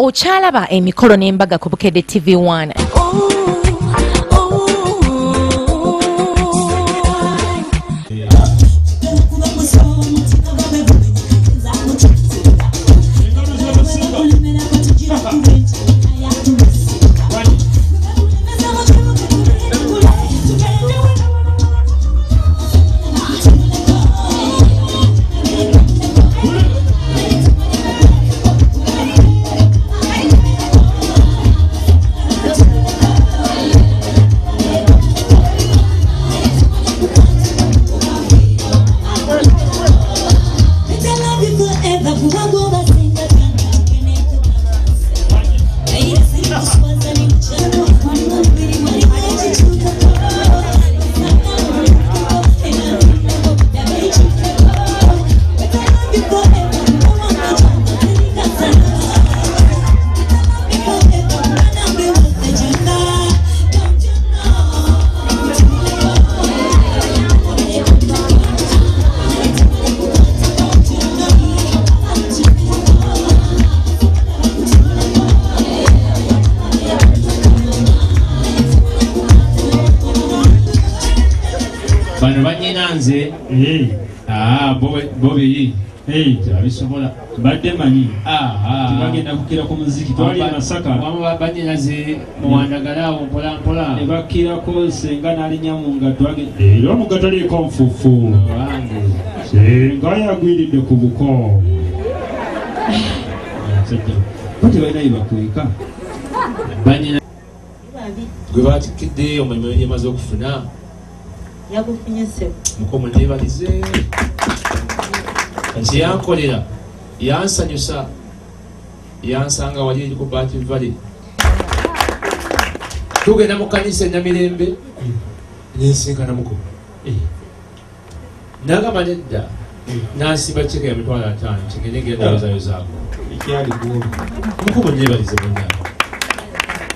okyalaba emikolo n'embaga ku Bukedde TV1. Bobby abisobola badde manyi tubagenda kukira ku muziki twali Masaka wamwe banyinaze muwandagalawo mpola mpola ne bakirako senga n'alinya mu ngatto agende era mu ngatto aliko nfufu senga yagwiridde ku buko bati balina yibakweka banyina gwe batikidde omulimu yamaze okufuna yakufunye sebo mukomo nebalize nti yankolera yansanyusa yansanga wali eri ku Bati Valley tugenda mu kanisa Nyamirembe nensinkana muko nagamba nedda nansiba ceke ya mitwalo 5 kigende ngenda zayo zaako ekyali gulu mukomo nebalize munnange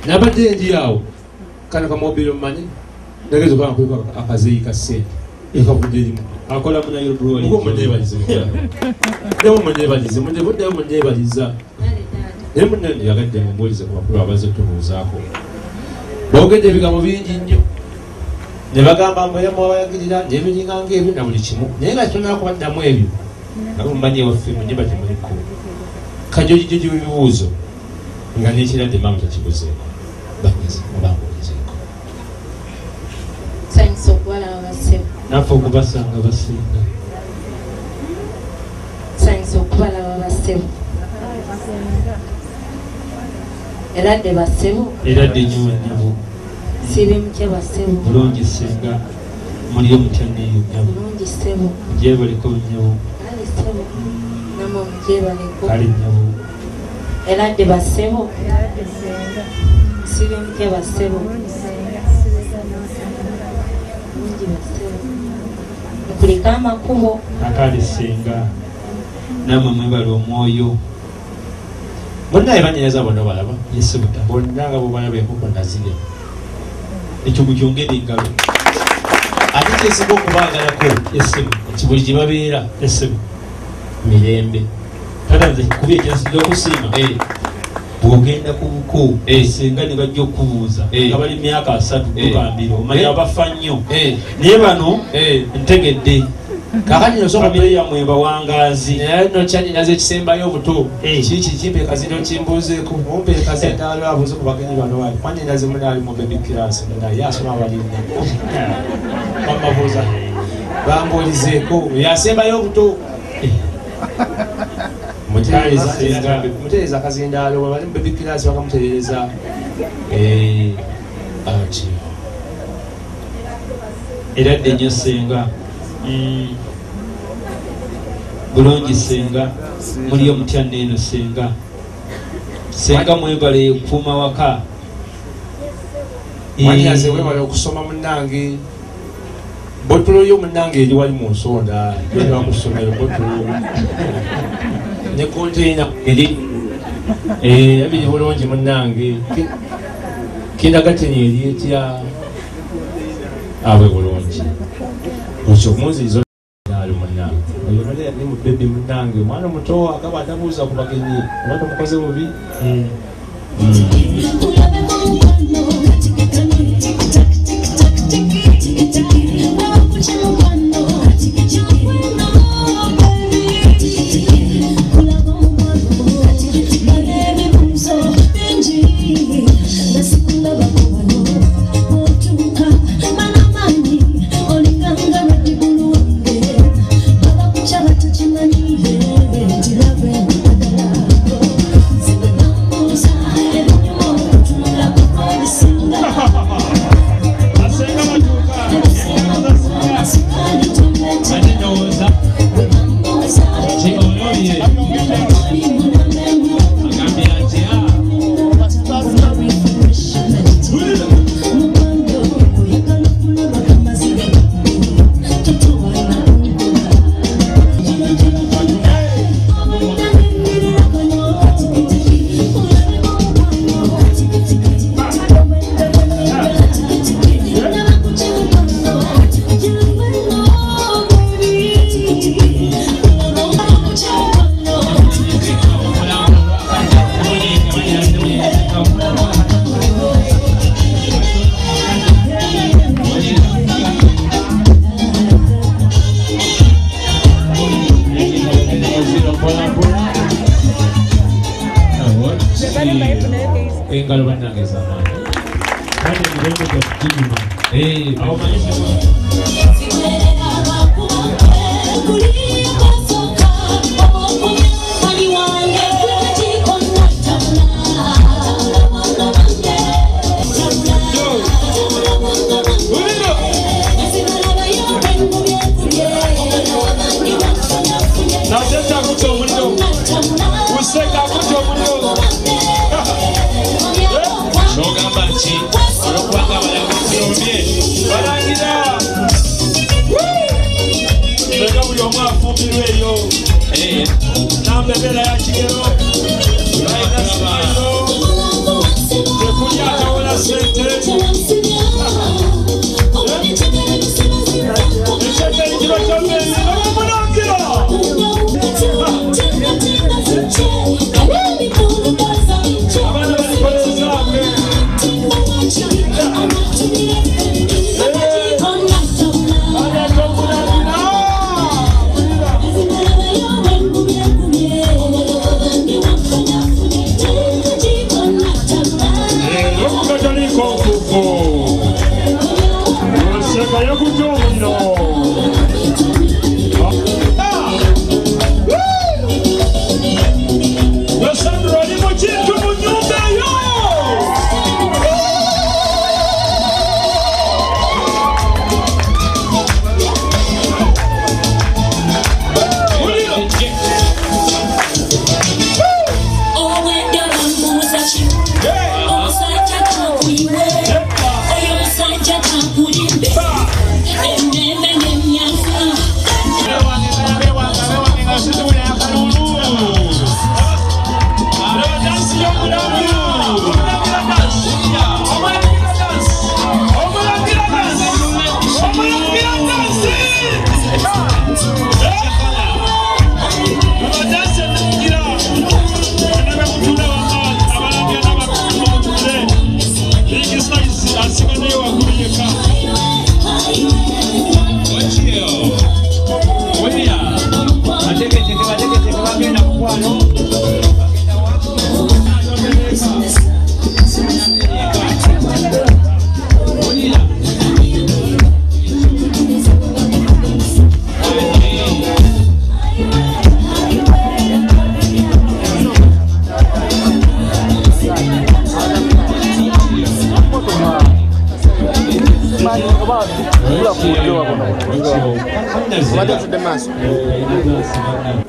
nabadde ndi awo kano kamobile mmanyi ndageze kwa kuliko akazeyi ka sente ekavudde limu akola mu nayo bro ngo munebalize ndewo munebalize munebaliza nemunne yagadde mbulize ku bakulu abaze tubuuzaako boogedde ebigambo bingi nnyo ne bagamba mbwe yamubayagirira n'ebiringa ng'ebyo na buli kimu naye nga kyonako baddamu ebyo nga mumanyi ewaffe mu nnyumba temuliko kajojijoji w'ebibuuzo nga n'ekiradde maama takiguzeeko bageze mubangulizeeko sanyusa okubalaba basebo naffe okubasanga basinga sanyusa okubalaba basebo eradde basebo eradde nnyo nnyabo sibi mutya basebo bulungi senga muliyo mutya neeyo nnyabo bulungi sebo gyebaliko nnyabo ali sebo namwe mugyebaleko ali nnyabo eradde basebo sibi mutya basebo kulika amakubo akali senga namwe mwebali omwoyo bonna ebanyereza bonna balaba yesu buta bonna nga bobalaba enkoko nazire ekyo mukyongere engalo ate kyesinga okubagalako esimu nti buli gye babeera esimu mirembe tatanze kuba ekyasinga okusiima bwogenda ku buko senga ne bajja okubuuza nga bali myaka 3 tukambira omanya abafa nnyo naye bano ntegedde kakati nosomamire yamwe bawangazi naye no kyanyinaze ekisembayo obuto kiki kimpe kazino kimbuuzeeko mumpe kazendaalo abuuze ku bagenyi bano bali mwanyinaze munaali mu baby class naye asoma balinna bamabuuza bambuulizeeko yasembayo obuto mutereeza kazindaalo bali mu baby class bakamutereeza ati eradde nnyo senga bulungi senga muliyo mutya neeno senga senga mwebale kuuma waka wanyaze webale okusoma munnange botulo yo munnange eri wali mu nsonda eba mu ssomero botulo ne konteina eri ebiri bulungi munnange kindagateni eri etya abwe bulungi ekyo munzizo nalo munnange oyo bali mu bebi munnange omwana muto akaba atabuuza ku bagenyi oba tomukoze bubi. Engalo bannange zamaani kale emirembe gyakugirima Nambebera ya kigero tekunya akawola sente ekyo ekiro kyomezi nomumunangira abaana balikolezaamwe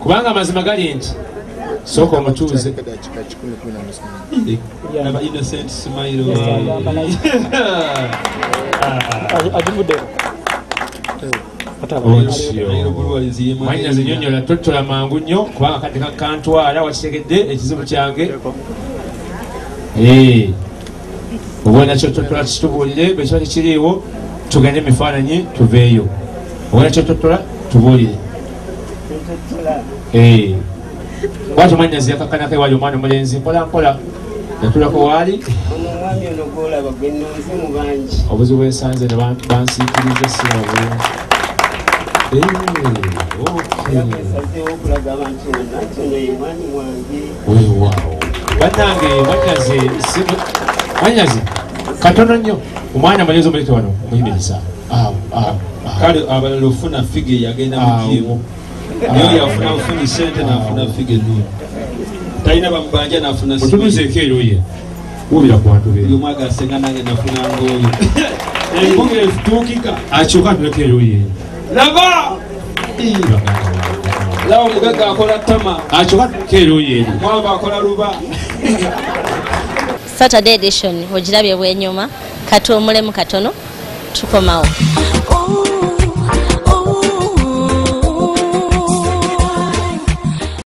kubanga amazima gali nti sooka omutuuze aba Innocent Smile mwanya zinyonyola totola mangu nnyo kubanga kati kakantwala wakitegedde ekizibu kyange obona kyo totola kitubuulire bwekiba tekiriiwo tugende emifaananyi tuveeyo obona kyo totola tubuulire bwatyo mwanyazi yakakkanako ewali omwana omulenzi mpolampola natulako waali omwami ono gwolaba gwe nnonze mu bangi obuzibu bwensanze ne bansiikiriza sira yasazeewo okulaga abantu bonna nti ono ye mwami wange weewaawo bannange mwanyazi katono nnyo omwana amalezi omulete wano omuyimiriza kale abalala ofuna fige yagenda mukimu naye yafuna ofuni sente nafuna fige nuni talina bamubanja nafuna otunuzeeko eroye wubira ku bantu be omu agasenga nange nafuna ngooyo ebunga etuukika akyuka atuleko eroye laba laba omugagga akola tama akyuka atuleko eroye eri mwamba akola luba Saturday edition ogirabye bwenyuma kati omulemu katono tukomawo